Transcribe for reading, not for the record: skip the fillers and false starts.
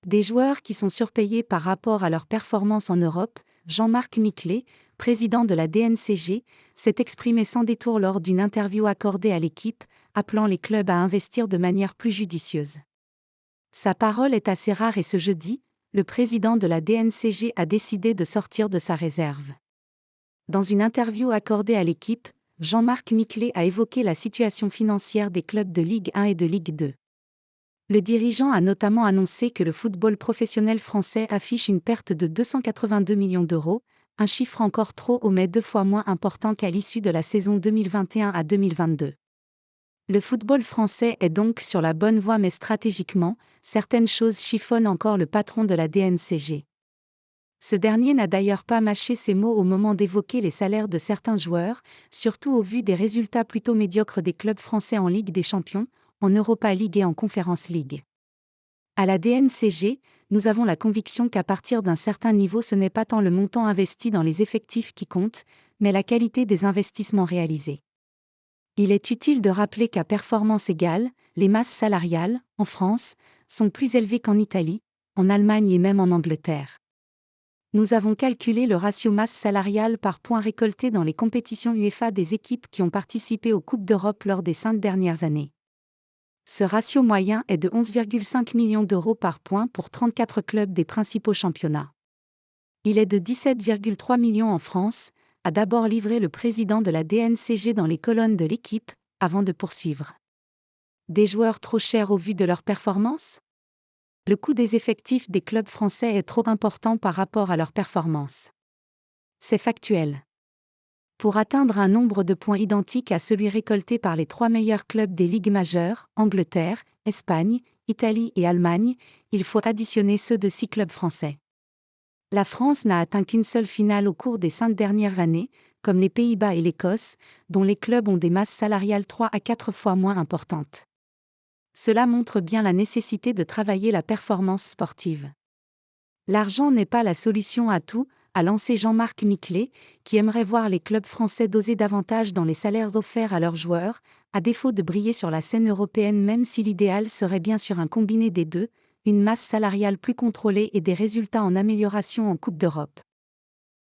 Des joueurs qui sont surpayés par rapport à leur performance en Europe. Jean-Marc Miclé, président de la DNCG, s'est exprimé sans détour lors d'une interview accordée à l'équipe, appelant les clubs à investir de manière plus judicieuse. Sa parole est assez rare et ce jeudi, le président de la DNCG a décidé de sortir de sa réserve. Dans une interview accordée à l'équipe, Jean-Marc Miclé a évoqué la situation financière des clubs de Ligue 1 et de Ligue 2. Le dirigeant a notamment annoncé que le football professionnel français affiche une perte de 282 millions d'euros, un chiffre encore trop haut mais 2 fois moins important qu'à l'issue de la saison 2021 à 2022. Le football français est donc sur la bonne voie mais stratégiquement, certaines choses chiffonnent encore le patron de la DNCG. Ce dernier n'a d'ailleurs pas mâché ses mots au moment d'évoquer les salaires de certains joueurs, surtout au vu des résultats plutôt médiocres des clubs français en Ligue des Champions, en Europa League et en Conference League. À la DNCG, nous avons la conviction qu'à partir d'un certain niveau ce n'est pas tant le montant investi dans les effectifs qui compte, mais la qualité des investissements réalisés. Il est utile de rappeler qu'à performance égale, les masses salariales, en France, sont plus élevées qu'en Italie, en Allemagne et même en Angleterre. Nous avons calculé le ratio masse salariale par points récoltés dans les compétitions UEFA des équipes qui ont participé aux Coupes d'Europe lors des 5 dernières années. Ce ratio moyen est de 11,5 millions d'euros par point pour 34 clubs des principaux championnats. Il est de 17,3 millions en France, a d'abord livré le président de la DNCG dans les colonnes de l'équipe, avant de poursuivre. Des joueurs trop chers au vu de leur performance ? Le coût des effectifs des clubs français est trop important par rapport à leur performance. C'est factuel. Pour atteindre un nombre de points identique à celui récolté par les 3 meilleurs clubs des ligues majeures, Angleterre, Espagne, Italie et Allemagne, il faut additionner ceux de 6 clubs français. La France n'a atteint qu'une seule finale au cours des 5 dernières années, comme les Pays-Bas et l'Écosse, dont les clubs ont des masses salariales 3 à 4 fois moins importantes. Cela montre bien la nécessité de travailler la performance sportive. L'argent n'est pas la solution à tout, a lancé Jean-Marc Miclé, qui aimerait voir les clubs français doser davantage dans les salaires offerts à leurs joueurs, à défaut de briller sur la scène européenne même si l'idéal serait bien sûr un combiné des deux, une masse salariale plus contrôlée et des résultats en amélioration en Coupe d'Europe.